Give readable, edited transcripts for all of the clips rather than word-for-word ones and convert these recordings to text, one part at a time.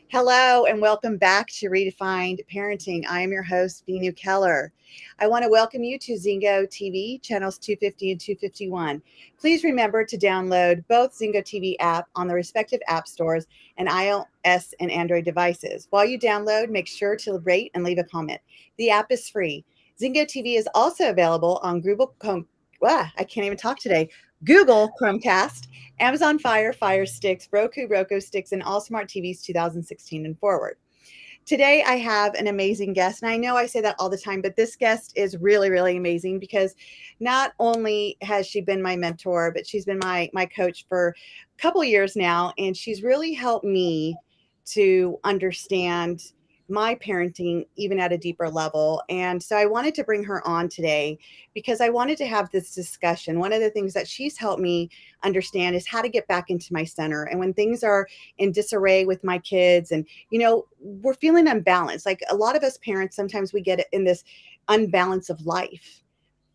Hello and welcome back to Redefined Parenting. I am your host, Venu Keller. I want to welcome you to Zingo TV, channels 250 and 251. Please remember to download both Zingo TV app on the respective app stores and iOS and Android devices. While you download, make sure to rate and leave a comment. The app is free. Zingo TV is also available on I can't even talk today. Google Chromecast, Amazon Fire Sticks, Roku Sticks, and all smart TVs 2016 and forward. Today, I have an amazing guest, and I know I say that all the time, but this guest is really, really amazing because not only has she been my mentor, but she's been my coach for a couple years now, and she's really helped me to understand my parenting even at a deeper level. And so I wanted to bring her on today because I wanted to have this discussion. One of the things that she's helped me understand is how to get back into my center. And when things are in disarray with my kids and, we're feeling unbalanced, like a lot of us parents, sometimes we get in this unbalance of life.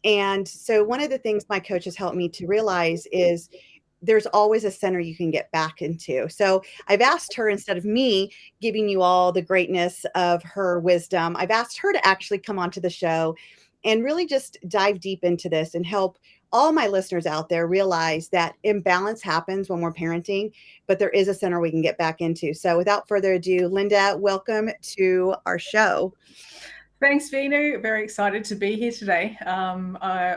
And so one of the things my coach has helped me to realize is there's always a center you can get back into. So I've asked her, instead of me giving you all the greatness of her wisdom, I've asked her to actually come onto the show and really just dive deep into this and help all my listeners out there realize that imbalance happens when we're parenting, but there is a center we can get back into. So without further ado, Linda, welcome to our show. Thanks, Venu. Very excited to be here today. I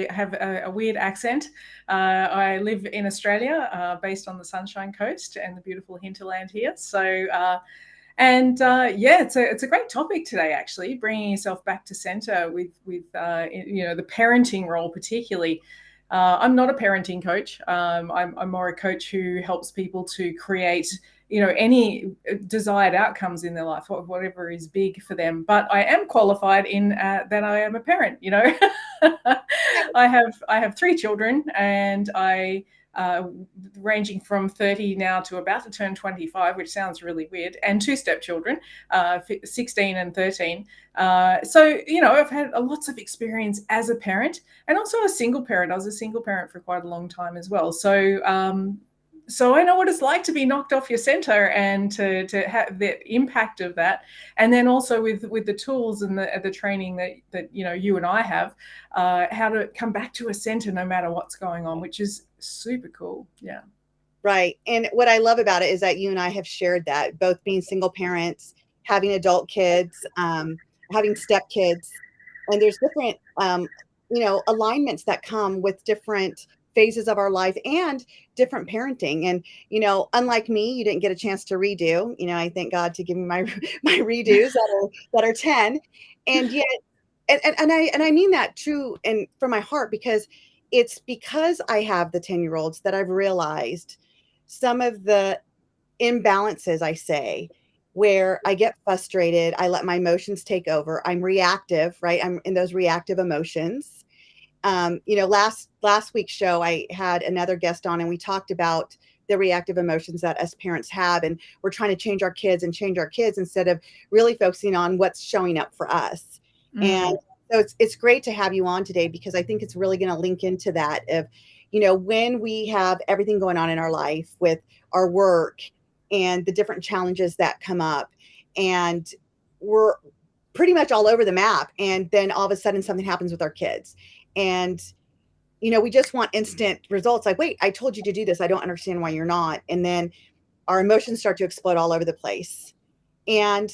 have a weird accent. I live in Australia, based on the Sunshine Coast and the beautiful hinterland here. So, it's a great topic today. Actually, bringing yourself back to center with the parenting role, particularly. I'm not a parenting coach. I'm more a coach who helps people to create any desired outcomes in their life, whatever is big for them. But I am qualified in that I am a parent. I have 3 children, and I ranging from 30 now to about to turn 25, which sounds really weird, and 2 stepchildren, 16 and 13. So I've had lots of experience as a parent, and also a single parent. I was a single parent for quite a long time as well. So I know what it's like to be knocked off your center and to have the impact of that. And then also with the tools and the training that you and I have, how to come back to a center no matter what's going on, which is super cool. Yeah. Right. And what I love about it is that you and I have shared that, both being single parents, having adult kids, having step kids, and there's different, alignments that come with different phases of our life and different parenting. And, unlike me, you didn't get a chance to redo. I thank God to give me my redos that are 10. And yet, and I mean that true and from my heart, because it's because I have the 10-year-olds that I've realized some of the imbalances, I say, where I get frustrated, I let my emotions take over. I'm reactive, right? I'm in those reactive emotions. Last week's show, I had another guest on, and we talked about the reactive emotions that us parents have, and we're trying to change our kids instead of really focusing on what's showing up for us. Mm. And so it's great to have you on today, because I think it's really going to link into that of, when we have everything going on in our life with our work and the different challenges that come up, and we're pretty much all over the map. And then all of a sudden something happens with our kids. And, we just want instant results. Like, wait, I told you to do this. I don't understand why you're not. And then our emotions start to explode all over the place. And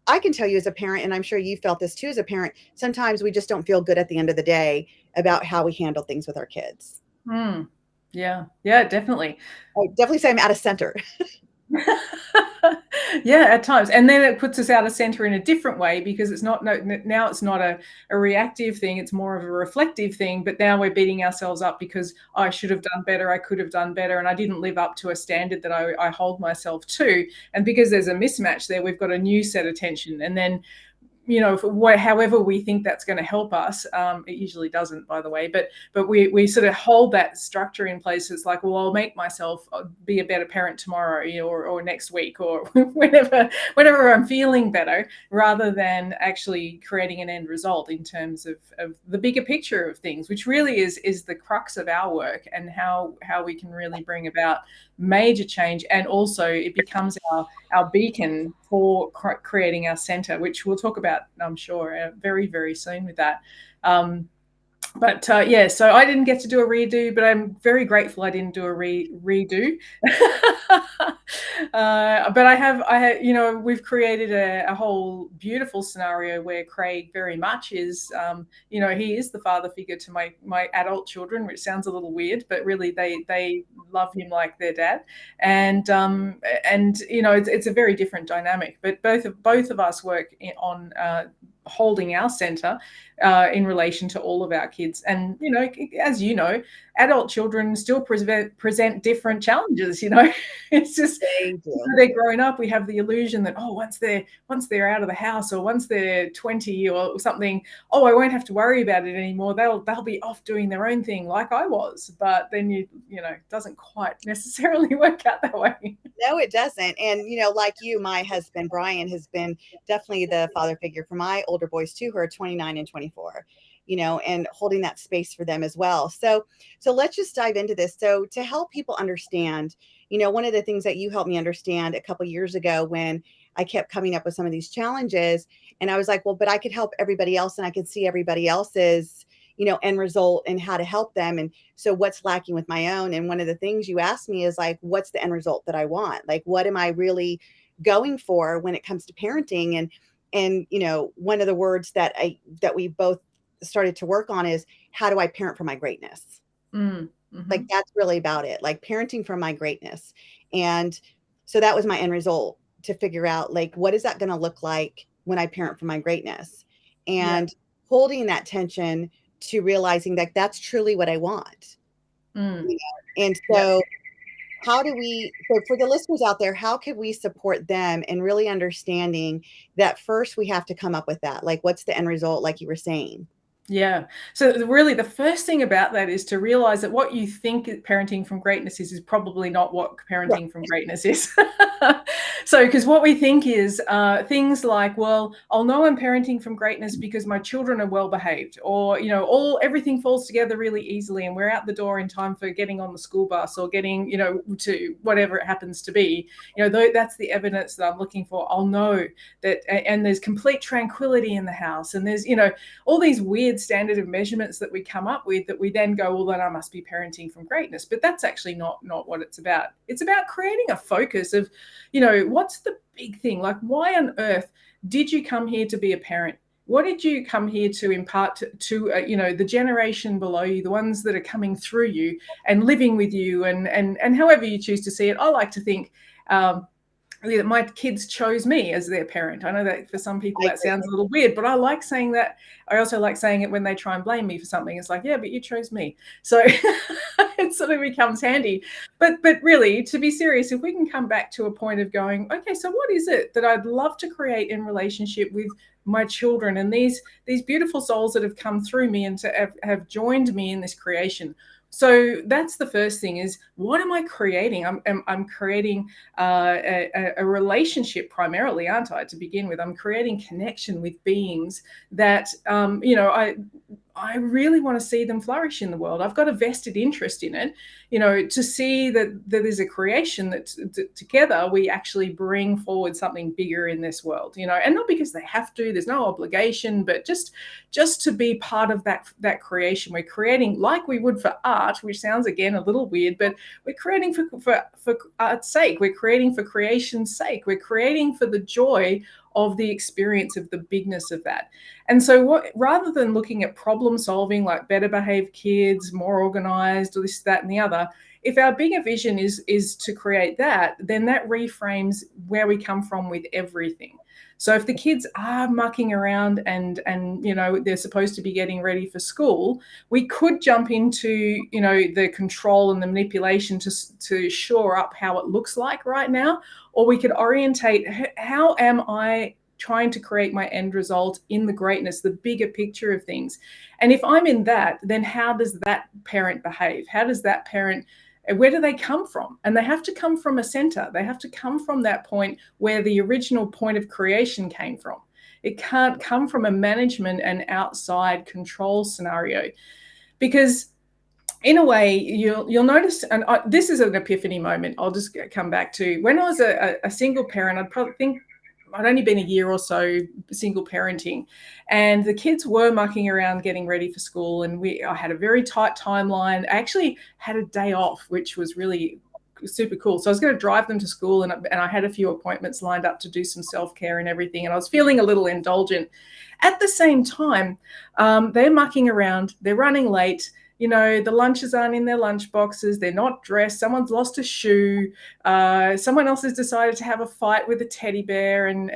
I can tell you as a parent, and I'm sure you felt this too as a parent, sometimes we just don't feel good at the end of the day about how we handle things with our kids. Yeah, definitely. I definitely say I'm out of center. Yeah, at times. And then it puts us out of center in a different way, because it's not a reactive thing, it's more of a reflective thing. But now we're beating ourselves up because I should have done better, I could have done better, and I didn't live up to a standard that I hold myself to. And because there's a mismatch there, we've got a new set of tension. And then however we think that's going to help us. It usually doesn't, by the way, but we sort of hold that structure in place. It's like, well, I'll make myself be a better parent tomorrow, or next week, or whenever I'm feeling better, rather than actually creating an end result in terms of the bigger picture of things, which really is the crux of our work, and how we can really bring about major change. And also it becomes our beacon for creating our center, which we'll talk about, I'm sure, very, very soon with that. Yeah, so I didn't get to do a redo, but I'm very grateful I didn't do a redo. But I have, we've created a whole beautiful scenario where Craig very much is, he is the father figure to my adult children, which sounds a little weird, but really they love him like their dad. And it's a very different dynamic, but both of us work on holding our center in relation to all of our kids. And as you know, adult children still present different challenges. It's just they're growing up, we have the illusion that once they're out of the house, or once they're 20 or something, I won't have to worry about it anymore, they'll be off doing their own thing like I was. But then it doesn't quite necessarily work out that way. No, it doesn't. And like you, my husband Brian has been definitely the father figure for my older boys too, who are 29 and 24, and holding that space for them as well. So let's just dive into this. So to help people understand, one of the things that you helped me understand a couple of years ago, when I kept coming up with some of these challenges, and I was like, well, but I could help everybody else, and I could see everybody else's end result and how to help them. And so what's lacking with my own? And one of the things you asked me is like, what's the end result that I want? Like, what am I really going for when it comes to parenting? And one of the words that we both started to work on is, how do I parent for my greatness? Mm-hmm. Like, that's really about it, like parenting for my greatness. And so that was my end result, to figure out, like, what is that going to look like when I parent for my greatness? And holding that tension to realizing that that's truly what I want. And so how do we, so for the listeners out there, how can we support them in really understanding that first we have to come up with that, like, what's the end result, like you were saying? Yeah. So really the first thing about that is to realize that what you think parenting from greatness is probably not what parenting from greatness is. So, because what we think is things like, well, I'll know I'm parenting from greatness because my children are well behaved, or, everything falls together really easily and we're out the door in time for getting on the school bus, or getting, to whatever it happens to be. That's the evidence that I'm looking for. I'll know that, and there's complete tranquility in the house, and there's, all these weird standard of measurements that we come up with, that we then go, well, then I must be parenting from greatness. But that's actually not what it's about. It's about creating a focus of, what's the big thing? Like, why on earth did you come here to be a parent? What did you come here to impart to the generation below you, the ones that are coming through you and living with you, and however you choose to see it? I like to think my kids chose me as their parent. I know that for some people that sounds a little weird, but I like saying that. I also like saying it when they try and blame me for something. It's like, yeah, but you chose me. So it sort of becomes handy. But really, to be serious, if we can come back to a point of going, okay, so what is it that I'd love to create in relationship with my children and these beautiful souls that have come through me and to have joined me in this creation? So that's the first thing, is what am I creating? I'm creating a relationship primarily, aren't I, to begin with? I'm creating connection with beings that, I really want to see them flourish in the world. I've got a vested interest in it, to see that there's a creation that together we actually bring forward something bigger in this world, and not because they have to, there's no obligation, but just to be part of that creation. We're creating like we would for art, which sounds again a little weird, but we're creating for art's sake. We're creating for creation's sake. We're creating for the joy of the experience of the bigness of that. And so rather than looking at problem solving, like better behaved kids, more organized, or this, that, and the other, if our bigger vision is to create that, then that reframes where we come from with everything. So if the kids are mucking around and they're supposed to be getting ready for school, we could jump into, the control and the manipulation to shore up how it looks like right now. Or we could orientate, how am I trying to create my end result in the greatness, the bigger picture of things. And if I'm in that, then how does that parent behave? How does that parent, where do they come from? And they have to come from a center. They have to come from that point where the original point of creation came from. It can't come from a management and outside control scenario, because in a way, you'll notice, and this is an epiphany moment. I'll just come back to when I was a single parent. I'd probably think I'd only been a year or so single parenting, and the kids were mucking around getting ready for school, and I had a very tight timeline. I actually had a day off, which was really super cool. So I was going to drive them to school, and I had a few appointments lined up to do some self-care and everything, and I was feeling a little indulgent. At the same time, they're mucking around, they're running late. The lunches aren't in their lunch boxes. They're not dressed. Someone's lost a shoe. Someone else has decided to have a fight with a teddy bear and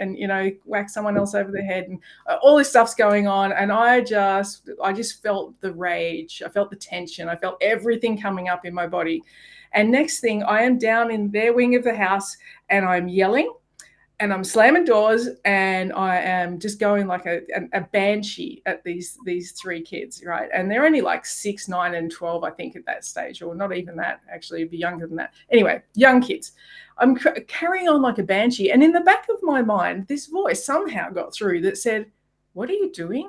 whack someone else over the head. And all this stuff's going on. And I just felt the rage. I felt the tension. I felt everything coming up in my body. And next thing, I am down in their wing of the house, and I'm yelling, and I'm slamming doors, and I am just going like a banshee at these three kids, right? And they're only like 6, 9, and 12, I think, at that stage, or not even that, actually, it'd be younger than that. Anyway, young kids. I'm carrying on like a banshee. And in the back of my mind, this voice somehow got through that said, "What are you doing?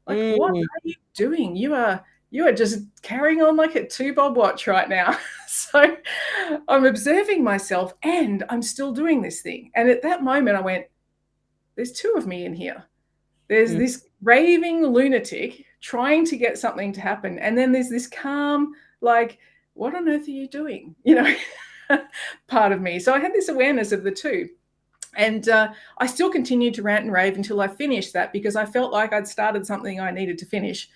Like, what are you doing? You are just carrying on like a 2-bob watch right now." So I'm observing myself, and I'm still doing this thing. And at that moment, I went, there's 2 of me in here. There's this raving lunatic trying to get something to happen. And then there's this calm, like, what on earth are you doing? Part of me. So I had this awareness of the 2. And I still continued to rant and rave until I finished that, because I felt like I'd started something I needed to finish.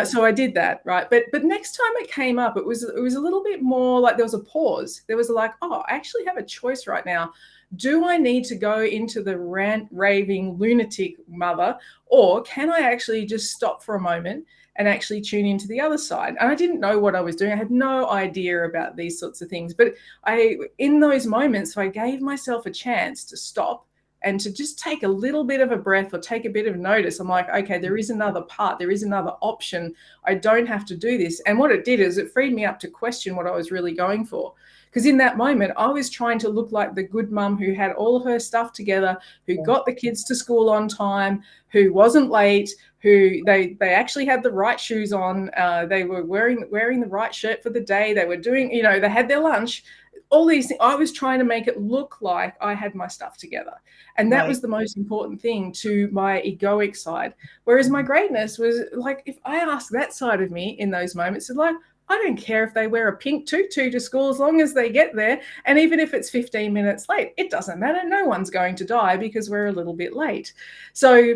So I did that, right? But next time it came up, it was a little bit more like there was a pause. There was like, oh, I actually have a choice right now. Do I need to go into the rant, raving, lunatic mother, or can I actually just stop for a moment and actually tune into the other side? And I didn't know what I was doing. I had no idea about these sorts of things. But in those moments, I gave myself a chance to stop and to just take a little bit of a breath or take a bit of notice. I'm like, okay, there is another part. There is another option. I don't have to do this. And what it did is it freed me up to question what I was really going for. Because in that moment, I was trying to look like the good mum who had all of her stuff together, who got the kids to school on time, who wasn't late, who they actually had the right shoes on. They were wearing the right shirt for the day. They were doing, they had their lunch. All these things, I was trying to make it look like I had my stuff together. And that was the most important thing to my egoic side. Whereas my greatness was like, if I ask that side of me in those moments, it's like, I don't care if they wear a pink tutu to school as long as they get there. And even if it's 15 minutes late, it doesn't matter. No one's going to die because we're a little bit late. So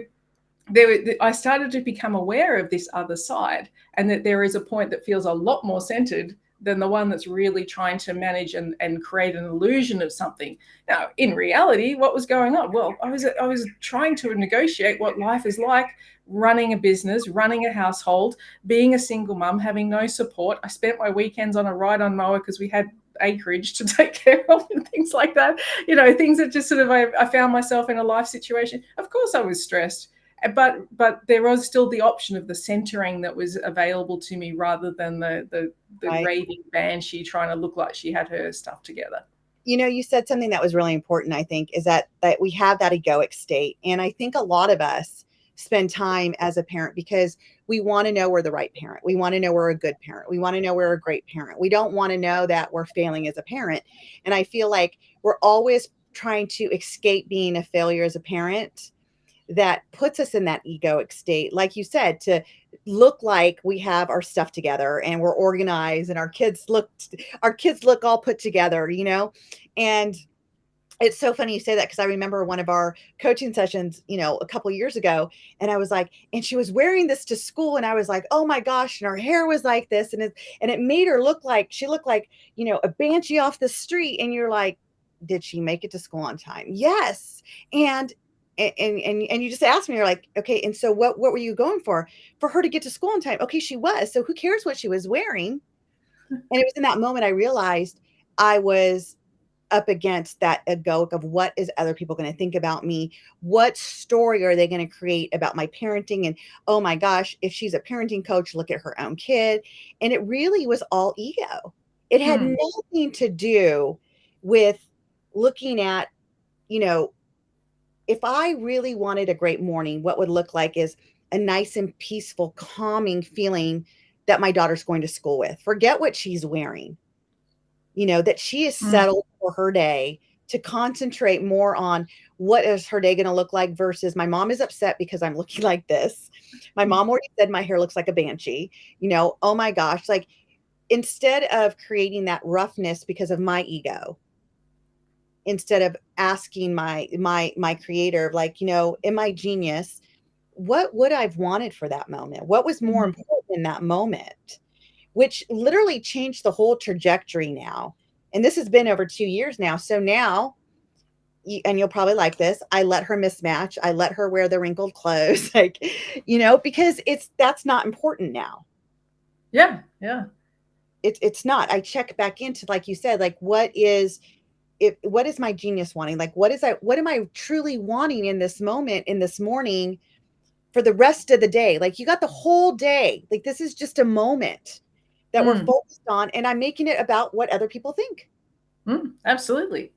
I started to become aware of this other side, and that there is a point that feels a lot more centered than the one that's really trying to manage and create an illusion of something. Now, in reality, what was going on? Well, I was trying to negotiate what life is like, running a business, running a household, being a single mum, having no support. I spent my weekends on a ride-on mower because we had acreage to take care of and things like that. Things that just sort of, I found myself in a life situation. Of course I was stressed. But there was still the option of the centering that was available to me, rather than the raving banshee trying to look like she had her stuff together. You said something that was really important, I think, is that we have that egoic state. And I think a lot of us spend time as a parent because we want to know we're the right parent. We want to know we're a good parent. We want to know we're a great parent. We don't want to know that we're failing as a parent. And I feel like we're always trying to escape being a failure as a parent. That puts us in that egoic state, like you said, to look like we have our stuff together and we're organized and our kids look all put together, and it's so funny you say that, because I remember one of our coaching sessions, a couple of years ago, and I was like, and she was wearing this to school, and I was like, oh my gosh, and her hair was like this, and it made her look like she looked like, a banshee off the street. And you're like, did she make it to school on time? Yes. And you just asked me, you're like, okay, and so what were you going for her to get to school on time? Okay, she was. So who cares what she was wearing? And it was in that moment I realized I was up against that egoic of what is other people going to think about me? What story are they going to create about my parenting? And oh my gosh, if she's a parenting coach, look at her own kid. And it really was all ego. It had nothing to do with looking at, you know, if I really wanted a great morning, what would look like is a nice and peaceful, calming feeling that my daughter's going to school with. Forget what she's wearing, that she is settled for her day, to concentrate more on what is her day going to look like versus my mom is upset because I'm looking like this. My mom already said my hair looks like a banshee. Oh my gosh, like instead of creating that roughness because of my ego, instead of asking my creator, like, am I genius? What would I've wanted for that moment? What was more important in that moment? Which literally changed the whole trajectory now. And this has been over 2 years now. So now, and you'll probably like this, I let her mismatch. I let her wear the wrinkled clothes, like, because that's not important now. Yeah. Yeah. It's not. I check back into, like you said, like, what is my genius wanting? Like, what am I truly wanting in this moment, in this morning, for the rest of the day? Like, you got the whole day. Like, this is just a moment that we're focused on, and I'm making it about what other people think. Absolutely.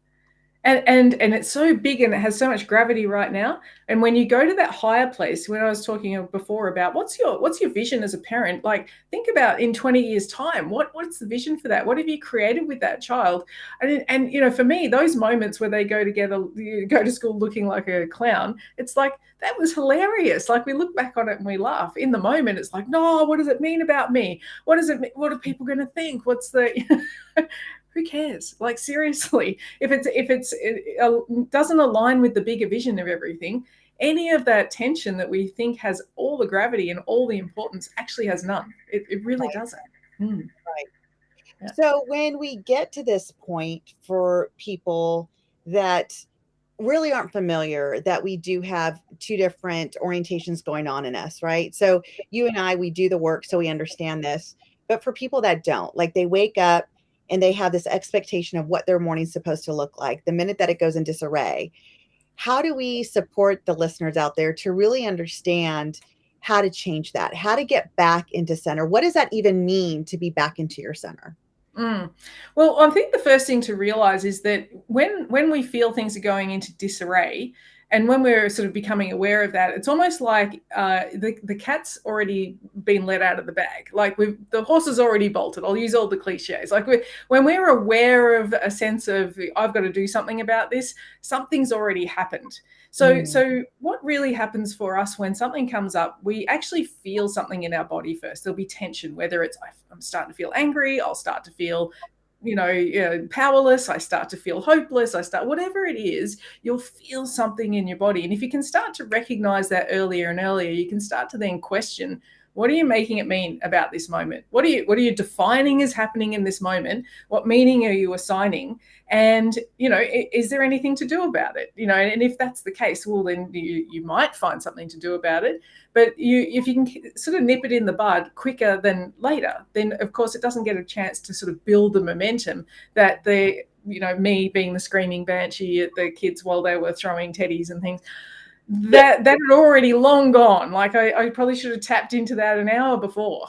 And it's so big and it has so much gravity right now. And when you go to that higher place, when I was talking before about what's your vision as a parent, like think about in 20 years time, what's the vision for that? What have you created with that child? And for me, those moments where they go together, you go to school looking like a clown, it's like, that was hilarious. Like we look back on it and we laugh. In the moment, it's like, no, what does it mean about me? What does it mean? What are people going to think? What's the who cares? Like seriously, if it doesn't align with the bigger vision of everything, any of that tension that we think has all the gravity and all the importance actually has none. It really doesn't. Right. Yeah. So when we get to this point, for people that really aren't familiar, that we do have two different orientations going on in us, right? So you and I, we do the work, so we understand this. But for people that don't, like, they wake up and they have this expectation of what their morning's supposed to look like the minute that it goes in disarray. How do we support the listeners out there to really understand how to change that, how to get back into center? What does that even mean to be back into your center? Well, I think the first thing to realize is that when we feel things are going into disarray, and when we're sort of becoming aware of that, it's almost like the cat's already been let out of the bag. Like the horse has already bolted. I'll use all the cliches. Like when we're aware of a sense of, I've got to do something about this, something's already happened. So what really happens for us when something comes up, we actually feel something in our body first. There'll be tension, whether it's I'm starting to feel angry, I'll start to feel powerless, I start to feel hopeless, whatever it is, you'll feel something in your body. And if you can start to recognize that earlier and earlier, you can start to then question, what are you making it mean about this moment? What are you defining as happening in this moment? What meaning are you assigning? And, is there anything to do about it? And if that's the case, well, then you might find something to do about it. But if you can sort of nip it in the bud quicker than later, then of course it doesn't get a chance to sort of build the momentum that me being the screaming banshee at the kids while they were throwing teddies and things, that had already long gone. Like I probably should have tapped into that an hour before.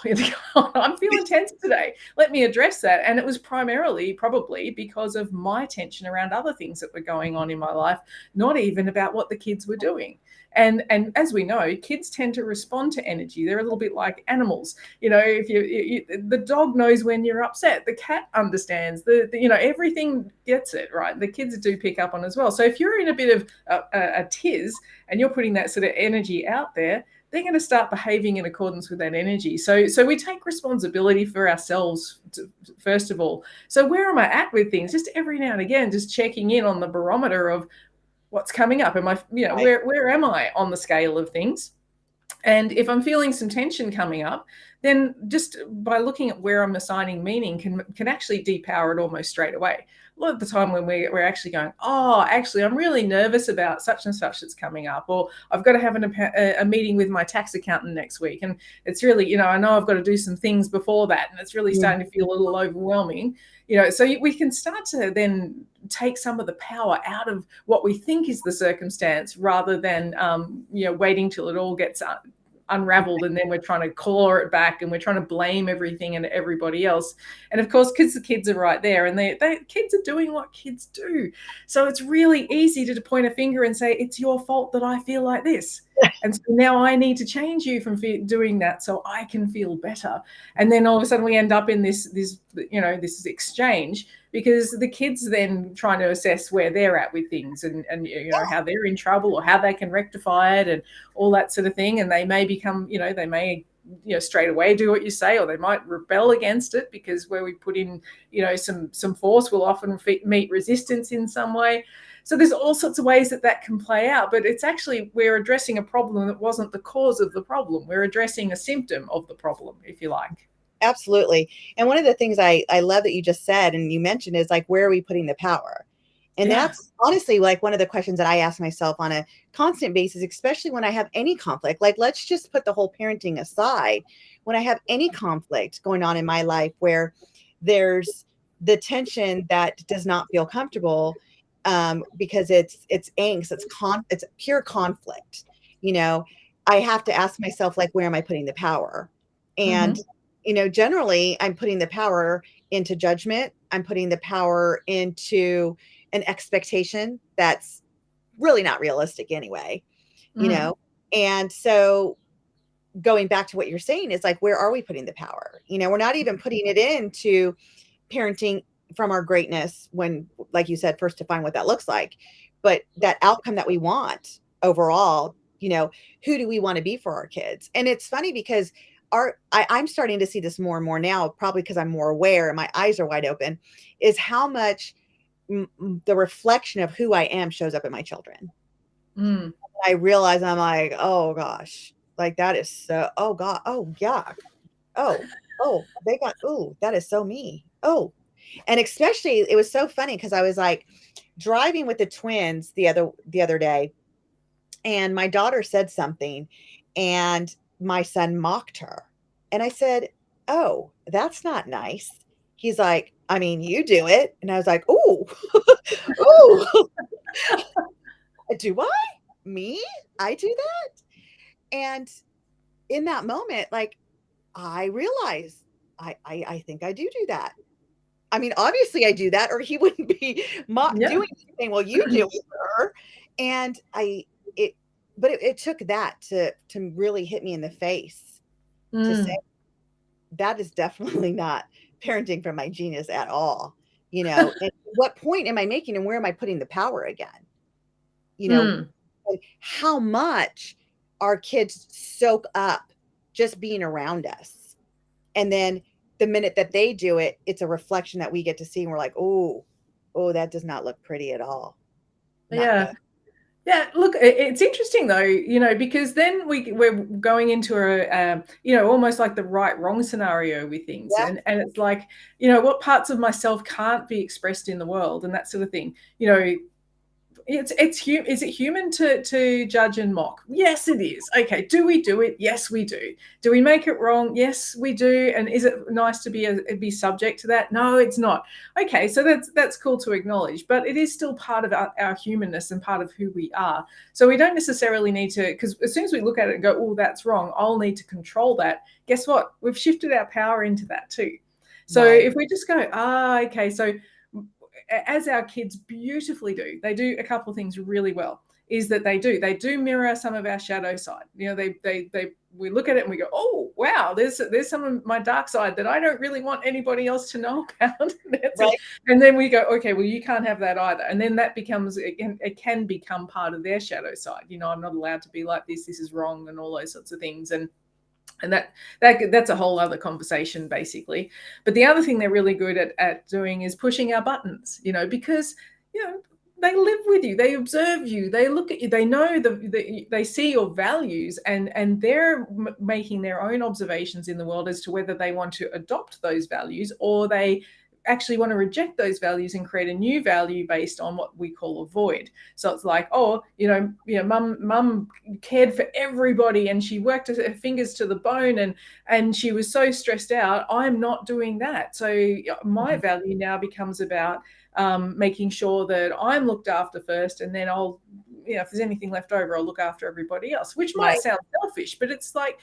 I'm feeling tense today. Let me address that. And it was primarily probably because of my tension around other things that were going on in my life, not even about what the kids were doing. And as we know, kids tend to respond to energy. They're a little bit like animals. If the dog knows when you're upset, the cat understands. Everything gets it, right? The kids do pick up on as well. So if you're in a bit of a tiz and you're putting that sort of energy out there, they're going to start behaving in accordance with that energy. So we take responsibility for ourselves first of all. So where am I at with things? Just every now and again, just checking in on the barometer of what's coming up. Am I, where am I on the scale of things? And if I'm feeling some tension coming up, then just by looking at where I'm assigning meaning can actually depower it almost straight away. A lot of the time when we're actually going, oh, actually, I'm really nervous about such and such that's coming up, or I've got to have a meeting with my tax accountant next week. And it's really, I know I've got to do some things before that. And it's really starting to feel a little overwhelming, so we can start to then take some of the power out of what we think is the circumstance rather than, waiting till it all gets unraveled, and then we're trying to claw it back and we're trying to blame everything and everybody else. And of course, the kids are right there, and they kids are doing what kids do. So it's really easy to point a finger and say, it's your fault that I feel like this. And so now I need to change you from doing that so I can feel better. And then all of a sudden we end up in this exchange, because the kids then trying to assess where they're at with things, and how they're in trouble or how they can rectify it and all that sort of thing. And they may become, they may straight away do what you say, or they might rebel against it, because where we put in some force will often meet resistance in some way. So there's all sorts of ways that can play out, but it's actually, we're addressing a problem that wasn't the cause of the problem. We're addressing a symptom of the problem, if you like. Absolutely. And one of the things I love that you just said and you mentioned is like, where are we putting the power? And that's honestly like one of the questions that I ask myself on a constant basis, especially when I have any conflict. Like, let's just put the whole parenting aside. When I have any conflict going on in my life where there's the tension that does not feel comfortable, because it's angst, it's pure conflict. I have to ask myself, like, where am I putting the power? And generally I'm putting the power into judgment. I'm putting the power into an expectation that's really not realistic anyway, And so going back to what you're saying is like, where are we putting the power? We're not even putting it into parenting from our greatness when, like you said, first define what that looks like, but that outcome that we want overall, who do we want to be for our kids? And it's funny because I'm starting to see this more and more now, probably because I'm more aware and my eyes are wide open, is how much the reflection of who I am shows up in my children. I realize, I'm like, oh gosh, like that is so, oh God, oh yeah, oh, they got, oh, that is so me. Oh, and especially it was so funny because I was like driving with the twins the other day, and my daughter said something, and my son mocked her. And I said, oh, that's not nice. He's like, I mean, you do it. And I was like, oh, oh, do I? Me? I do that? And in that moment, like, I realized I think I do that. I mean, obviously I do that, or he wouldn't be doing anything. Well, you do it, sir. And it took that to really hit me in the face to say, that is definitely not parenting from my genius at all. And what point am I making, and where am I putting the power again? And how much our kids soak up just being around us. And then the minute that they do it, it's a reflection that we get to see, and we're like, oh, that does not look pretty at all. Not good. Yeah, look, it's interesting though, because then we're going into almost like the right-wrong scenario with things. Yeah. And it's like, what parts of myself can't be expressed in the world and that sort of thing. Is it human to judge and mock? Yes, it is. Okay, do we do it? Yes, we do. Do we make it wrong? Yes, we do. And is it nice to be subject to that? No, it's not. Okay, so that's cool to acknowledge, but it is still part of our humanness and part of who we are. So we don't necessarily need to, because as soon as we look at it and go, oh, that's wrong, I'll need to control that. Guess what? We've shifted our power into that too. So if we just go, okay, so as our kids beautifully do, they do a couple of things really well, is that they do mirror some of our shadow side. We look at it and we go, oh, wow, there's some of my dark side that I don't really want anybody else to know about. Right. And then we go, okay, well, you can't have that either. And then that becomes, it can become part of their shadow side. I'm not allowed to be like this. This is wrong, and all those sorts of things. And that's a whole other conversation, basically. But the other thing they're really good at doing is pushing our buttons, because they live with you, they observe you, they look at you, they know they see your values, and they're making their own observations in the world as to whether they want to adopt those values or they actually want to reject those values and create a new value based on what we call a void. So it's like, oh, mum cared for everybody and she worked her fingers to the bone and she was so stressed out. I'm not doing that. So my value now becomes about making sure that I'm looked after first, and then I'll, if there's anything left over, I'll look after everybody else, which might sound selfish, but it's like,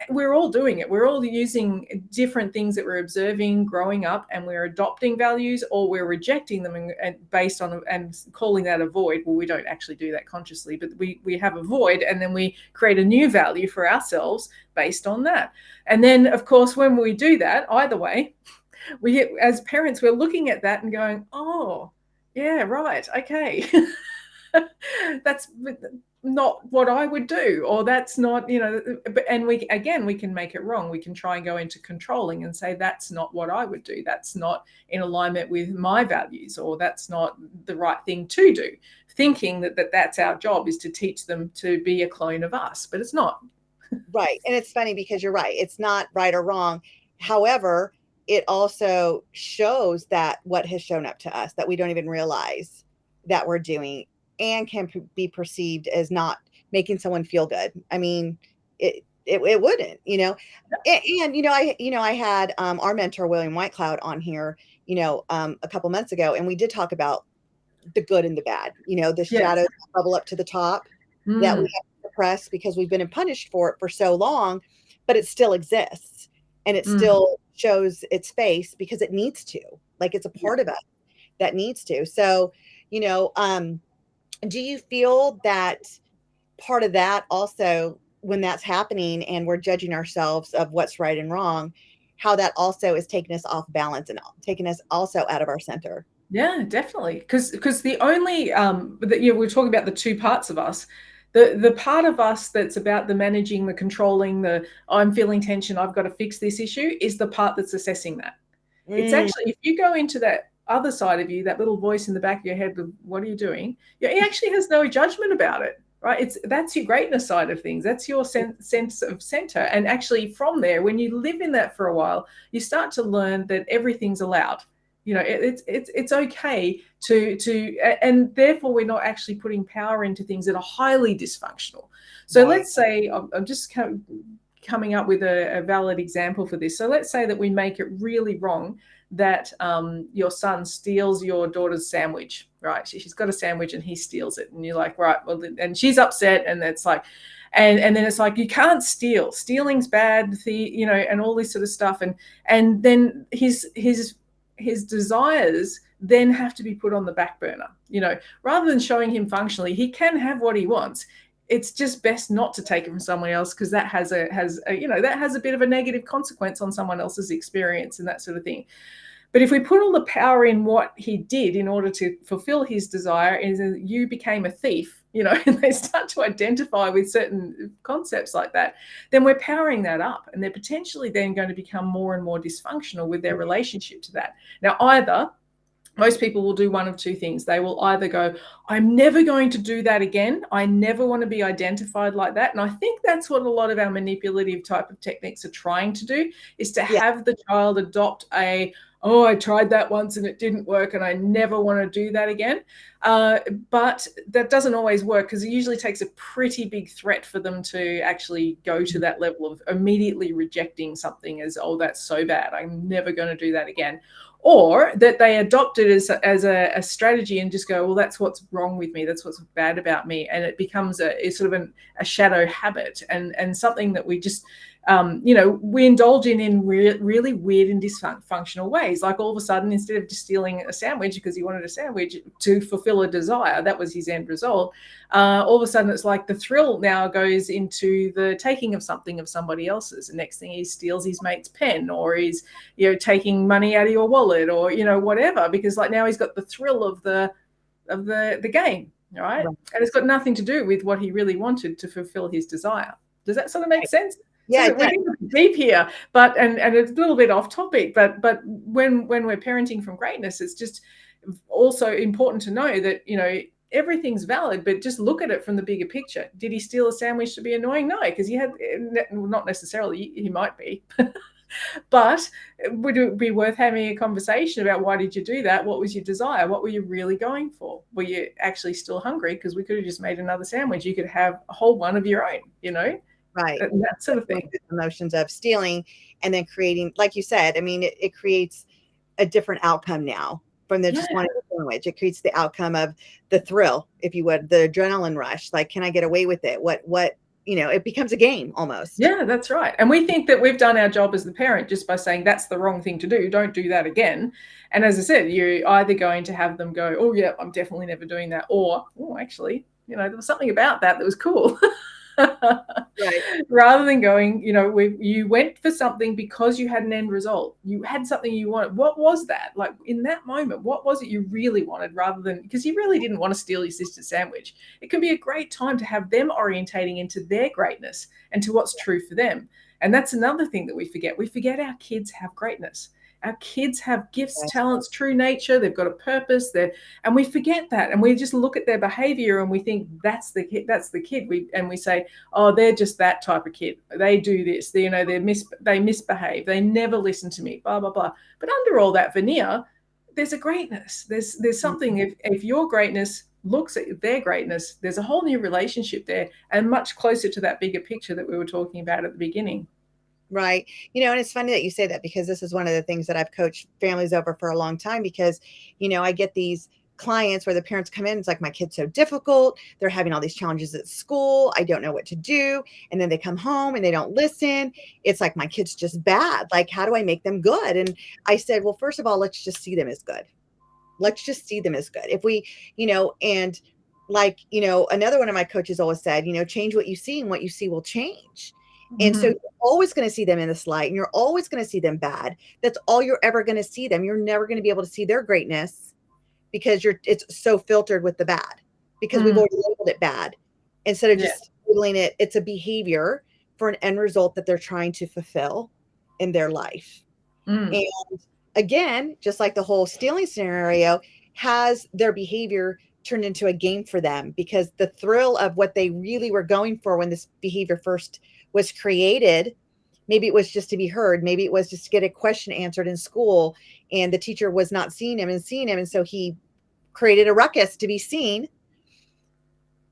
we're all doing it. We're all using different things that we're observing growing up, and we're adopting values or we're rejecting them and based on and calling that a void. Well, we don't actually do that consciously, but we have a void, and then we create a new value for ourselves based on that. And then, of course, when we do that, either way, as parents, we're looking at that and going, oh, yeah, right, okay. That's not what I would do, or that's not, and we can make it wrong. We can try and go into controlling and say, that's not what I would do. That's not in alignment with my values, or that's not the right thing to do, thinking that's our job, is to teach them to be a clone of us, but it's not. Right. And it's funny because you're right. It's not right or wrong. However, it also shows that what has shown up to us that we don't even realize that we're doing, and can be perceived as not making someone feel good. I mean, it wouldn't, and I had our mentor William Whitecloud on here, a couple months ago, and we did talk about the good and the bad, the shadows that bubble up to the top that we have to suppress because we've been punished for it for so long, but it still exists, and it still shows its face because it needs to, like, it's a part of us that needs to. So, do you feel that part of that also, when that's happening and we're judging ourselves of what's right and wrong, how that also is taking us off balance and taking us also out of our center? Yeah, definitely. Because the only we're talking about the two parts of us. The part of us that's about the managing, the controlling, the I'm feeling tension, I've got to fix this issue, is the part that's assessing that. It's actually, if you go into that other side of you, that little voice in the back of your head of what are you doing, it actually has no judgment about it, right? That's your greatness side of things. That's your sense of center. And actually from there, when you live in that for a while, you start to learn that everything's allowed. It's okay to and therefore we're not actually putting power into things that are highly dysfunctional. So let's say, I'm just coming up with a valid example for this. So let's say that we make it really wrong that your son steals your daughter's sandwich, right? She's got a sandwich and he steals it, and you're like, right, well, and she's upset, and it's like, and then it's like, you can't steal, stealing's bad, and all this sort of stuff, and then his desires then have to be put on the back burner, rather than showing him functionally he can have what he wants. It's just best not to take it from someone else, because that has a bit of a negative consequence on someone else's experience and that sort of thing. But if we put all the power in what he did in order to fulfill his desire, and you became a thief, and they start to identify with certain concepts like that, then we're powering that up, and they're potentially then going to become more and more dysfunctional with their relationship to that. Now, most people will do one of two things. They will either go, I'm never going to do that again. I never want to be identified like that. And I think that's what a lot of our manipulative type of techniques are trying to do, is to have the child adopt I tried that once and it didn't work and I never want to do that again. But that doesn't always work, because it usually takes a pretty big threat for them to actually go to that level of immediately rejecting something as, oh, that's so bad, I'm never going to do that again. Or that they adopt it as a strategy and just go, well, that's what's wrong with me, that's what's bad about me. And it becomes a sort of a shadow habit and something that we just, we indulge in really weird and dysfunctional ways. Like all of a sudden, instead of just stealing a sandwich because he wanted a sandwich to fulfill a desire, that was his end result. All of a sudden, it's like the thrill now goes into the taking of something of somebody else's. The next thing, he steals his mate's pen, or he's, taking money out of your wallet, or, whatever, because like now he's got the thrill of the game, right? And it's got nothing to do with what he really wanted to fulfill his desire. Does that sort of make sense? Yeah, So we're getting a bit deep here, but and it's a little bit off topic, but when we're parenting from greatness, it's just also important to know that, you know, everything's valid, but just look at it from the bigger picture. Did he steal a sandwich to be annoying? No, because he had, not necessarily, he might be, but would it be worth having a conversation about why did you do that? What was your desire? What were you really going for? Were you actually still hungry? Because we could have just made another sandwich. You could have a whole one of your own, you know, right. that sort of thing. Emotions of stealing and then creating, like you said, I mean, it creates a different outcome now from the just wanting a sandwich. It creates the outcome of the thrill, if you would, the adrenaline rush. Like, can I get away with it? What, you know, it becomes a game almost. Yeah, that's right. And we think that we've done our job as the parent just by saying that's the wrong thing to do. Don't do that again. And as I said, you're either going to have them go, oh, yeah, I'm definitely never doing that. Or, oh, actually, you know, there was something about that was cool. Right. Rather than going, you know, you went for something because you had an end result. You had something you wanted. What was that? Like in that moment, what was it you really wanted, rather than, because you really didn't want to steal your sister's sandwich. It can be a great time to have them orientating into their greatness and to what's true for them. And that's another thing that we forget. We forget our kids have greatness. Our kids have gifts, talents, true nature. They've got a purpose. And we forget that, and we just look at their behavior and we think that's the kid. That's the kid. We say, oh, they're just that type of kid. They do this. They, you know, they misbehave. They never listen to me. Blah blah blah. But under all that veneer, there's a greatness. There's something. If your greatness looks at their greatness, there's a whole new relationship there, and much closer to that bigger picture that we were talking about at the beginning. Right. You know, and it's funny that you say that, because this is one of the things that I've coached families over for a long time, because, you know, I get these clients where the parents come in, it's like, my kid's so difficult. They're having all these challenges at school. I don't know what to do. And then they come home and they don't listen. It's like, my kid's just bad. Like, how do I make them good? And I said, well, first of all, let's just see them as good. Let's just see them as good. If we, you know, and like, you know, another one of my coaches always said, you know, change what you see and what you see will change. And so you're always going to see them in this light, and you're always going to see them bad. That's all you're ever going to see them. You're never going to be able to see their greatness, because it's so filtered with the bad, because we've already labeled it bad. Instead of just labeling it, it's a behavior for an end result that they're trying to fulfill in their life. And again, just like the whole stealing scenario, has their behavior turned into a game for them, because the thrill of what they really were going for when this behavior first was created, maybe it was just to be heard, maybe it was just to get a question answered in school, and the teacher was not seeing him, and so he created a ruckus to be seen,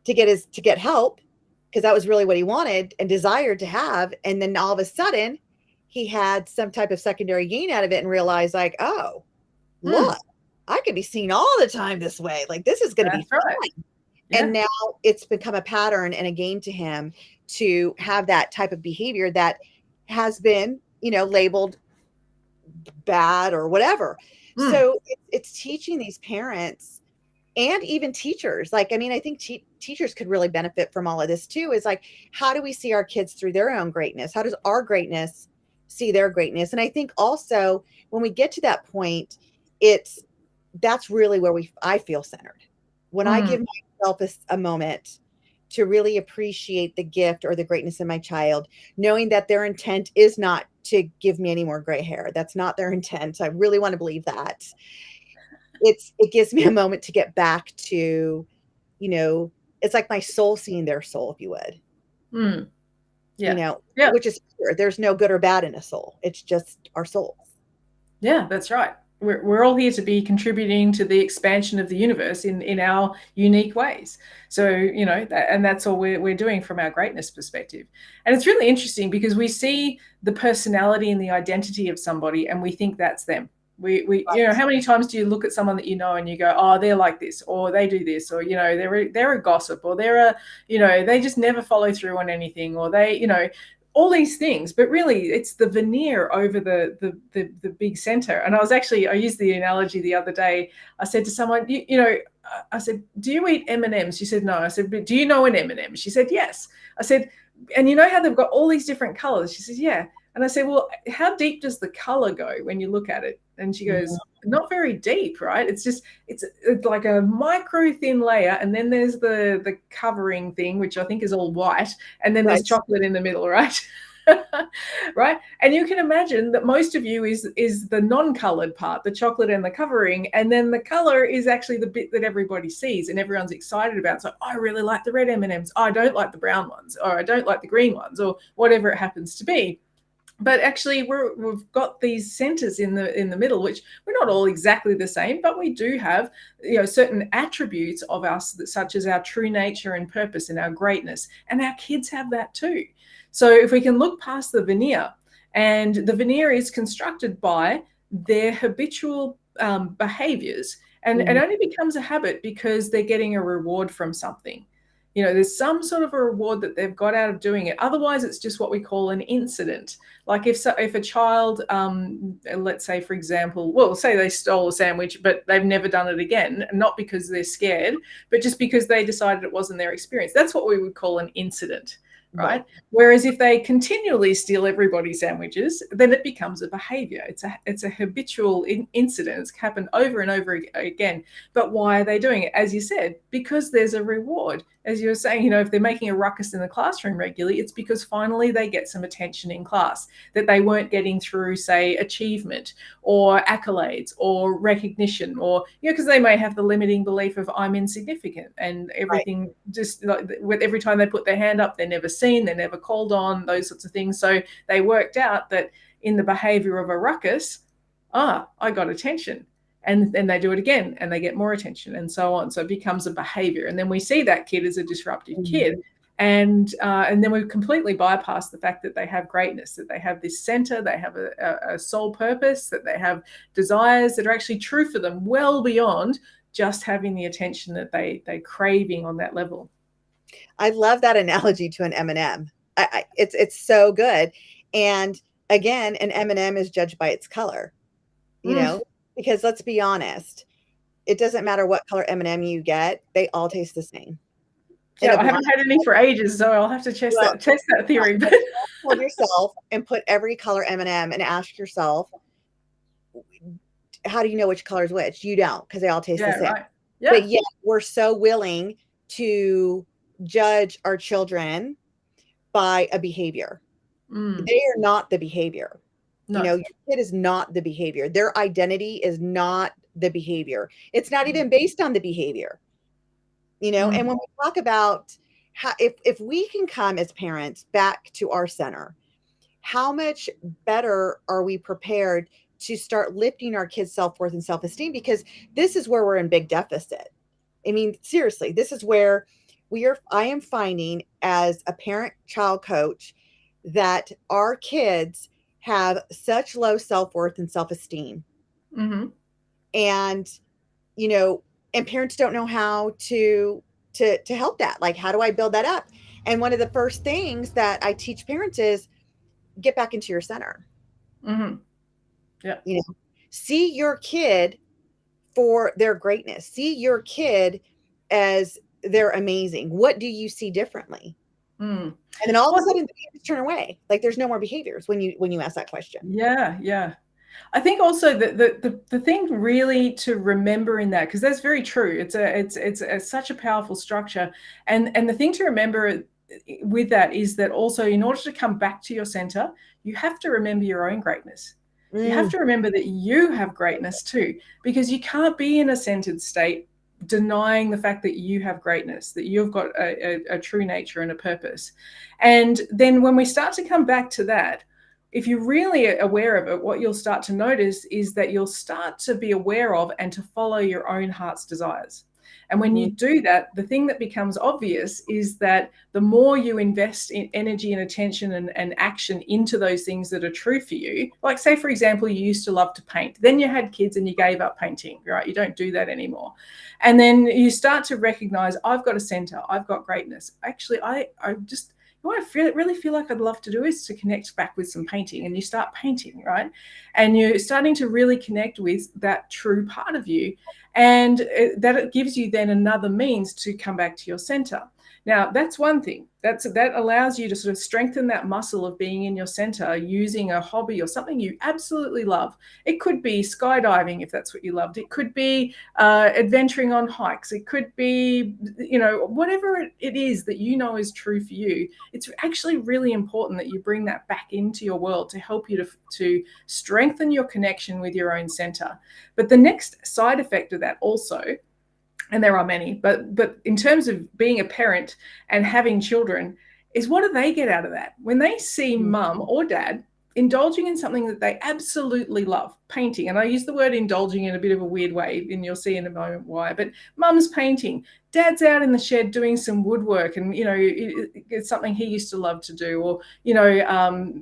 to get help, because that was really what he wanted and desired to have. And then all of a sudden he had some type of secondary gain out of it, and realized, like, oh, look, I could be seen all the time this way. Like, this is going to be fun. Right. Yeah. And now it's become a pattern and a game to him to have that type of behavior that has been, you know, labeled bad or whatever. So it's teaching these parents and even teachers. Like, I mean, I think teachers could really benefit from all of this too, is like, how do we see our kids through their own greatness? How does our greatness see their greatness? And I think also when we get to that point, that's really where I feel centered. When I give myself a moment to really appreciate the gift or the greatness in my child, knowing that their intent is not to give me any more gray hair. That's not their intent. I really want to believe that. It gives me a moment to get back to, you know, it's like my soul seeing their soul, if you would. Yeah. You know, which is pure. There's no good or bad in a soul. It's just our souls. Yeah, that's right. We're all here to be contributing to the expansion of the universe in our unique ways. So, you know, and that's all we're doing from our greatness perspective. And it's really interesting, because we see the personality and the identity of somebody, and we think that's them. We you know, how many times do you look at someone that you know and you go, oh, they're like this, or they do this, or, you know, they're a gossip, or you know, they just never follow through on anything, or they, you know, all these things. But really it's the veneer over the big center. And I used the analogy the other day. I said to someone, you know, I said, do you eat M&Ms? She said, no. I said, but do you know an M&M? She said, yes. I said, and you know how they've got all these different colors? She says, yeah. And I said, well, how deep does the color go when you look at it? And she goes, not very deep, right? It's like a micro thin layer. And then there's the covering thing, which I think is all white. And then there's chocolate in the middle, right? Right? And you can imagine that most of you is the non-colored part, the chocolate and the covering, and then the color is actually the bit that everybody sees and everyone's excited about. So I really like the red M&Ms. I don't like the brown ones, or I don't like the green ones, or whatever it happens to be. But actually we've got these centers in the middle, which we're not all exactly the same, but we do have, certain attributes of us, such as our true nature and purpose and our greatness, and our kids have that too. So if we can look past the veneer, and the veneer is constructed by their habitual behaviors, and it only becomes a habit because they're getting a reward from something. There's some sort of a reward that they've got out of doing it. Otherwise, it's just what we call an incident. Like if a child, let's say, for example, well, say they stole a sandwich, but they've never done it again, not because they're scared, but just because they decided it wasn't their experience. That's what we would call an incident. Right. Whereas if they continually steal everybody's sandwiches, then it becomes a behavior. It's a habitual incident. It's happened over and over again. But why are they doing it? As you said, because there's a reward. As you were saying, if they're making a ruckus in the classroom regularly, it's because finally they get some attention in class that they weren't getting through, say, achievement or accolades or recognition, or, because they may have the limiting belief of I'm insignificant and everything, just like with every time they put their hand up, they're never seen, they're never called on, those sorts of things. So they worked out that in the behavior of a ruckus, I got attention. And then they do it again and they get more attention, and so on. So it becomes a behavior. And then we see that kid as a disruptive kid. And then we completely bypass the fact that they have greatness, that they have this center, they have a sole purpose, that they have desires that are actually true for them, well beyond just having the attention that they're craving on that level. I love that analogy to an M&M. It's so good. And again, an M&M is judged by its color, because let's be honest, it doesn't matter what color M&M you get, they all taste the same. Yeah, I haven't had any for ages, so I'll have to test that theory. But hold yourself and put every color M&M and ask yourself, how do you know which color is which? You don't, because they all taste the same. Right. Yeah. But yet we're so willing to judge our children by a behavior. They are not the behavior. No. Your kid is not the behavior. Their identity is not the behavior. It's not even based on the behavior. And when we talk about how, if we can come as parents back to our center, how much better are we prepared to start lifting our kids' self-worth and self-esteem? Because this is where we're in big deficit. I mean, seriously, this is where I am finding as a parent-child coach that our kids have such low self-worth and self-esteem. And, and parents don't know how to help that. Like, how do I build that up? And one of the first things that I teach parents is get back into your center. Yeah. See your kid for their greatness. See your kid as they're amazing. What do you see differently? And then all of a sudden the behaviors turn away. Like there's no more behaviors when you ask that question. Yeah. I think also that the thing really to remember in that, because that's very true. It's such a powerful structure. And the thing to remember with that is that also, in order to come back to your center, you have to remember your own greatness. You have to remember that you have greatness too, because you can't be in a centered state denying the fact that you have greatness, that you've got a true nature and a purpose. And then when we start to come back to that, if you're really aware of it, what you'll start to notice is that you'll start to be aware of and to follow your own heart's desires. And when you do that, the thing that becomes obvious is that the more you invest in energy and attention and action into those things that are true for you, like say, for example, you used to love to paint, then you had kids and you gave up painting, right? You don't do that anymore. And then you start to recognize, I've got a center, I've got greatness. Actually, I just, what I really feel like I'd love to do is to connect back with some painting, and you start painting, right? And you're starting to really connect with that true part of you, and that it gives you then another means to come back to your center. Now, that's one thing. That allows you to sort of strengthen that muscle of being in your center using a hobby or something you absolutely love. It could be skydiving if that's what you loved. It could be adventuring on hikes. It could be, whatever it is that you know is true for you. It's actually really important that you bring that back into your world to help you to strengthen your connection with your own center. But the next side effect of that also, and there are many, but in terms of being a parent and having children, is what do they get out of that? When they see mum or dad indulging in something that they absolutely love, painting, and I use the word indulging in a bit of a weird way, and you'll see in a moment why, but mum's painting, dad's out in the shed doing some woodwork, and it's something he used to love to do, or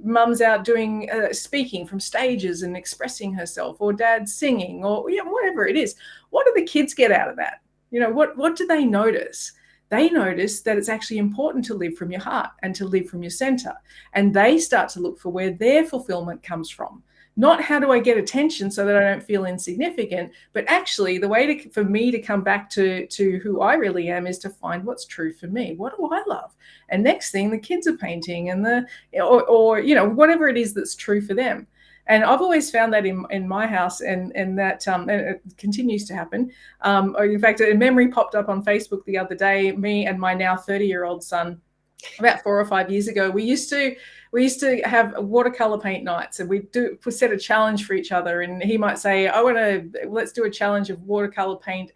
mum's out doing speaking from stages and expressing herself, or dad's singing, or whatever it is. What do the kids get out of that? What do they notice? They notice that it's actually important to live from your heart and to live from your center. And they start to look for where their fulfillment comes from. Not how do I get attention so that I don't feel insignificant, but actually the way for me to come back to who I really am is to find what's true for me. What do I love? And next thing, the kids are painting and or whatever it is that's true for them. And I've always found that in my house, and that and it continues to happen. In fact, a memory popped up on Facebook the other day. Me and my now 30-year-old son, about 4 or 5 years ago, we used to have watercolor paint nights, and we set a challenge for each other. And he might say, let's do a challenge of watercolor paint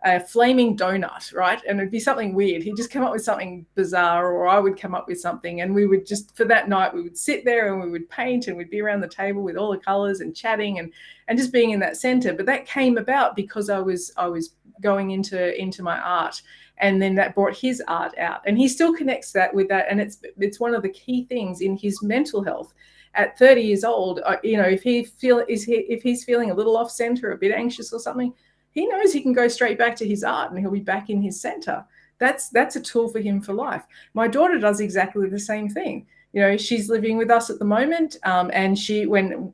a flaming donut, right? And it'd be something weird. He'd just come up with something bizarre, or I would come up with something, and we would just, for that night, we would sit there and we would paint, and we'd be around the table with all the colors and chatting and just being in that center. But that came about because I was going into my art, and then that brought his art out, and he still connects that with that. And it's one of the key things in his mental health. At 30 years old, if he's feeling a little off center, a bit anxious or something, he knows he can go straight back to his art and he'll be back in his center. That's a tool for him for life. My daughter does exactly the same thing. She's living with us at the moment, and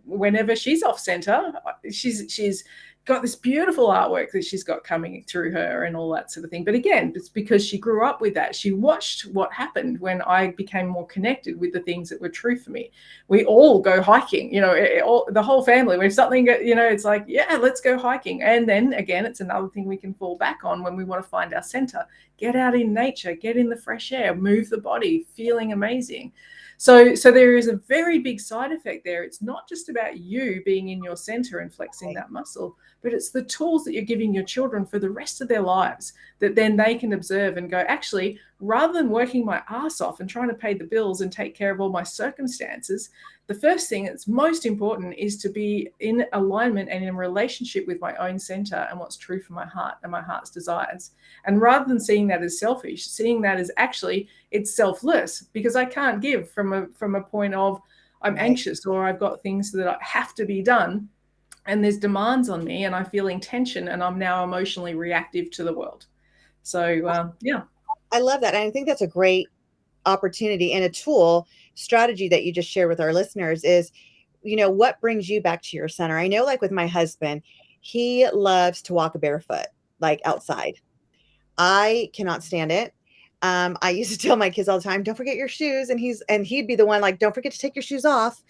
whenever she's off center, she's got this beautiful artwork that she's got coming through her and all that sort of thing. But again, it's because she grew up with that. She watched what happened when I became more connected with the things that were true for me. We all go hiking, the whole family. When something, it's like, yeah, let's go hiking. And then again, it's another thing we can fall back on when we want to find our center. Get out in nature, get in the fresh air, move the body, feeling amazing. So there is a very big side effect there. It's not just about you being in your center and flexing that muscle, but it's the tools that you're giving your children for the rest of their lives that then they can observe and go, actually, rather than working my ass off and trying to pay the bills and take care of all my circumstances, the first thing that's most important is to be in alignment and in relationship with my own center and what's true for my heart and my heart's desires. And rather than seeing that as selfish, seeing that as actually it's selfless, because I can't give from a point of I'm anxious or I've got things that have to be done and there's demands on me and I'm feeling tension and I'm now emotionally reactive to the world. So, yeah. I love that. And I think that's a great opportunity and a tool strategy that you just shared with our listeners is, what brings you back to your center? I know, like with my husband, he loves to walk barefoot, like outside. I cannot stand it. I used to tell my kids all the time, don't forget your shoes. And he'd be the one like, don't forget to take your shoes off.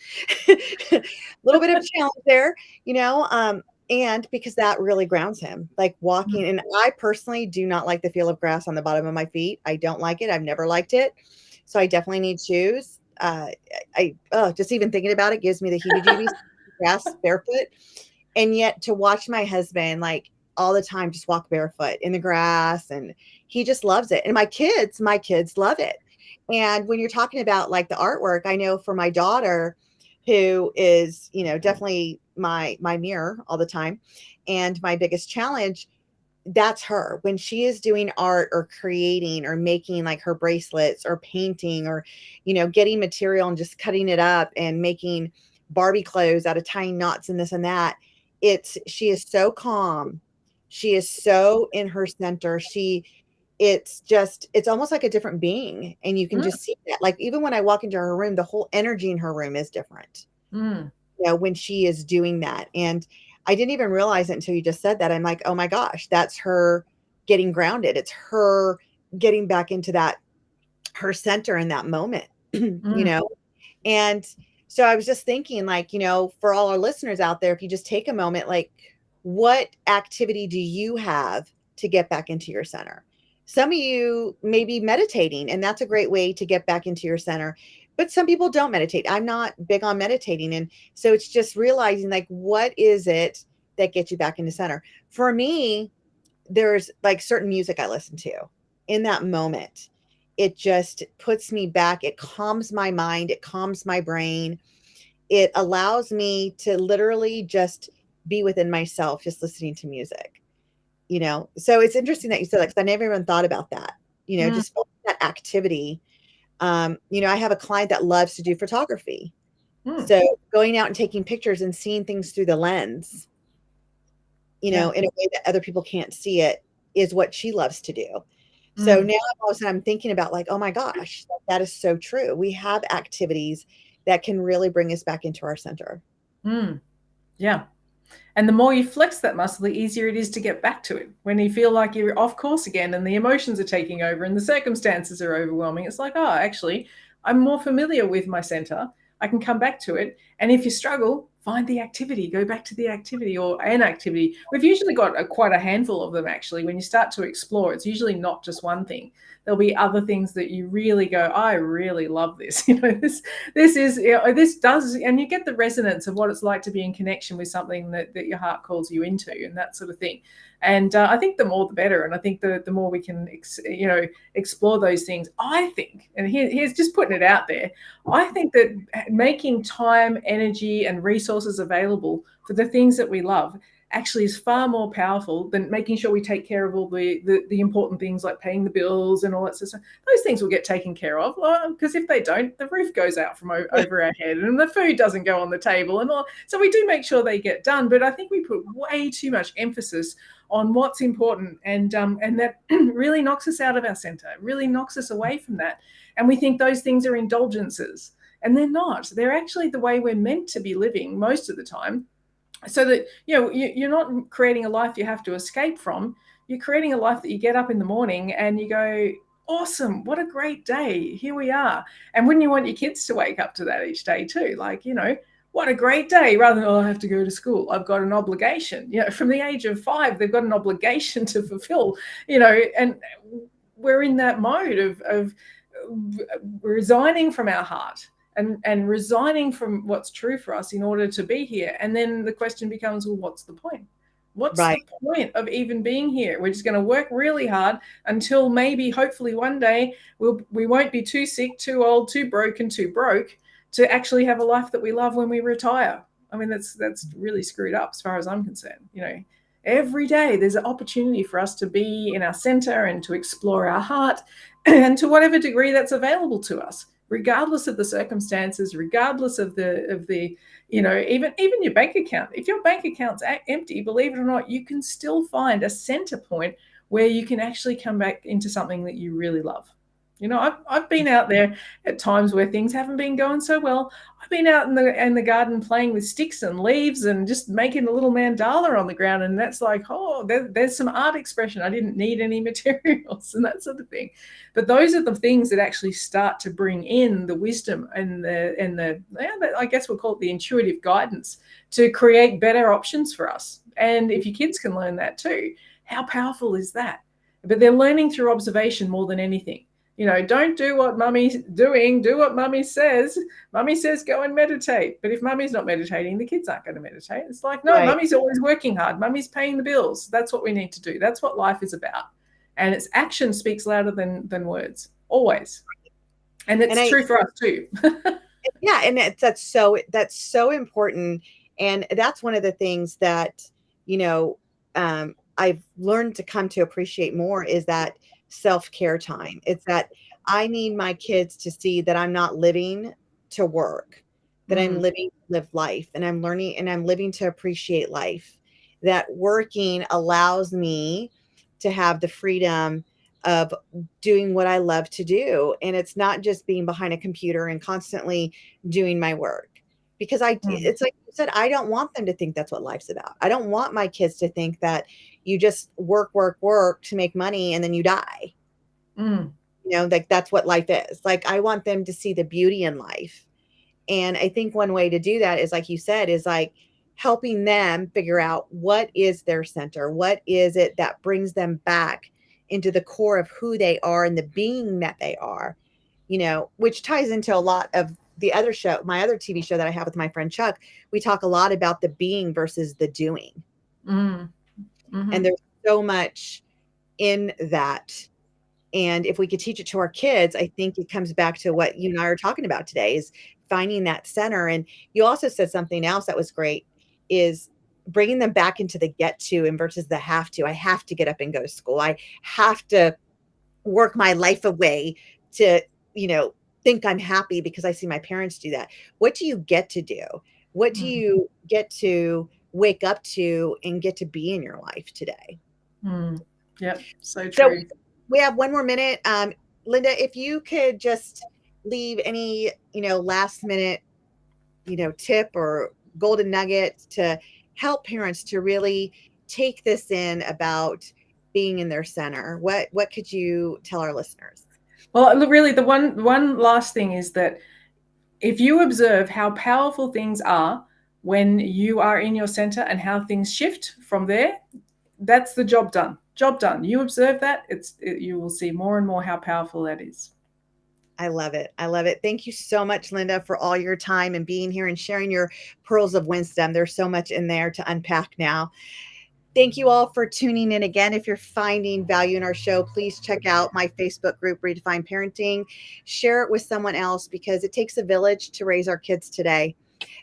A little bit of a challenge there, and because that really grounds him, like walking. And I personally do not like the feel of grass on the bottom of my feet. I don't like it. I've never liked it. So I definitely need shoes. Just even thinking about it gives me the heebie-jeebies, grass barefoot. And yet to watch my husband, like all the time, just walk barefoot in the grass, and he just loves it. And my kids love it. And when you're talking about like the artwork, I know for my daughter, who is, definitely my mirror all the time and my biggest challenge, that's her when she is doing art or creating or making like her bracelets or painting or, getting material and just cutting it up and making Barbie clothes out of tying knots and this and that. She is so calm. She is so in her center. It's almost like a different being. And you can just see that. Like, even when I walk into her room, the whole energy in her room is different, when she is doing that. And I didn't even realize it until you just said that. I'm like, oh my gosh, that's her getting grounded. It's her getting back into that her center in that moment, you Mm. know. And so I was just thinking, like, for all our listeners out there, if you just take a moment, like, what activity do you have to get back into your center? Some of you may be meditating, and that's a great way to get back into your center. But some people don't meditate. I'm not big on meditating. And so it's just realizing, like, what is it that gets you back into center? For me, there's like certain music I listen to in that moment. It just puts me back. It calms my mind. It calms my brain. It allows me to literally just be within myself, just listening to music. So it's interesting that you said that, because I never even thought about that, Mm. just that activity. I have a client that loves to do photography. Mm. So going out and taking pictures and seeing things through the lens, Yeah. in a way that other people can't see it, is what she loves to do. So Mm. now all of a sudden I'm thinking about, like, oh my gosh, that is so true. We have activities that can really bring us back into our center. Mm. Yeah. And the more you flex that muscle, the easier it is to get back to it. When you feel like you're off course again and the emotions are taking over and the circumstances are overwhelming, it's like, oh, actually, I'm more familiar with my center. I can come back to it. And if you struggle, find the activity, go back to the activity or an activity. We've usually got quite a handful of them, actually. When you start to explore, it's usually not just one thing. There'll be other things that you really go, I really love this. This does, and you get the resonance of what it's like to be in connection with something that your heart calls you into, and that sort of thing. And I think the more the better. And I think the more we can, explore those things, I think, and here's just putting it out there, I think that making time, energy, and resources available for the things that we love actually is far more powerful than making sure we take care of all the important things like paying the bills and all that sort of stuff. Those things will get taken care of, because if they don't, the roof goes out from over our head and the food doesn't go on the table and all. So we do make sure they get done, but I think we put way too much emphasis on what's important, and that really knocks us out of our center. It really knocks us away from that, and we think those things are indulgences, and they're not. They're actually the way we're meant to be living most of the time, so that you're not creating a life you have to escape from. You're creating a life that you get up in the morning and you go, awesome, what a great day, here we are. And wouldn't you want your kids to wake up to that each day too? Like, what a great day, rather than, oh, I have to go to school, I've got an obligation. From the age of 5, they've got an obligation to fulfill. And we're in that mode of resigning from our heart and resigning from what's true for us in order to be here. And then the question becomes, well, what's the point? What's Right. the point of even being here? We're just going to work really hard until maybe, hopefully, one day we won't be too sick, too old, too broken, too broke to actually have a life that we love when we retire. I mean, that's really screwed up as far as I'm concerned. Every day there's an opportunity for us to be in our center and to explore our heart, and to whatever degree that's available to us, regardless of the circumstances, regardless of the even your bank account. If your bank account's empty, believe it or not, you can still find a center point where you can actually come back into something that you really love. I've been out there at times where things haven't been going so well. I've been out in the garden playing with sticks and leaves and just making a little mandala on the ground, and that's like, oh, there's some art expression. I didn't need any materials and that sort of thing. But those are the things that actually start to bring in the wisdom and I guess we'll call it the intuitive guidance to create better options for us. And if your kids can learn that too, how powerful is that? But they're learning through observation more than anything. Don't do what mummy's doing, do what mummy says. Mummy says go and meditate. But if mummy's not meditating, the kids aren't going to meditate. It's like, no, Right. mummy's always working hard. Mummy's paying the bills. That's what we need to do. That's what life is about. And its action speaks louder than words, always. And it's true for us too. Yeah, and that's so important. And that's one of the things that, I've learned to come to appreciate more, is that self-care time. It's that I need my kids to see that I'm not living to work, that I'm living to live life, and I'm learning and I'm living to appreciate life. That working allows me to have the freedom of doing what I love to do. And it's not just being behind a computer and constantly doing my work, because it's like you said, I don't want them to think that's what life's about. I don't want my kids to think that you just work, work, work to make money and then you die. Mm. Like that's what life is. Like I want them to see the beauty in life. And I think one way to do that is, like you said, is like helping them figure out what is their center, what is it that brings them back into the core of who they are and the being that they are, which ties into a lot of the other show, my other TV show that I have with my friend Chuck. We talk a lot about the being versus the doing. Mm. And Mm-hmm. there's so much in that. And if we could teach it to our kids, I think it comes back to what you and I are talking about today, is finding that center. And you also said something else that was great, is bringing them back into the get to and versus the have to. I have to get up and go to school. I have to work my life away to, you know, think I'm happy because I see my parents do that. What do you get to do? What do Mm. you get to wake up to and get to be in your life today? Mm. Yep, so So true. we have one more minute. Linda, if you could just leave any, last minute, tip or golden nugget to help parents to really take this in about being in their center, what could you tell our listeners? Well, look, really, the one last thing is that if you observe how powerful things are when you are in your center and how things shift from there, that's the job done. Job done. You observe that, you will see more and more how powerful that is. I love it. I love it. Thank you so much, Linda, for all your time and being here and sharing your pearls of wisdom. There's so much in there to unpack now. Thank you all for tuning in again. If you're finding value in our show, please check out my Facebook group, Redefine Parenting. Share it with someone else because it takes a village to raise our kids today.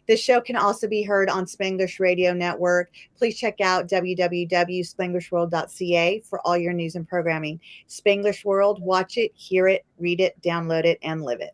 This show can also be heard on Spanglish Radio Network. Please check out www.spanglishworld.ca for all your news and programming. Spanglish World, watch it, hear it, read it, download it, and live it.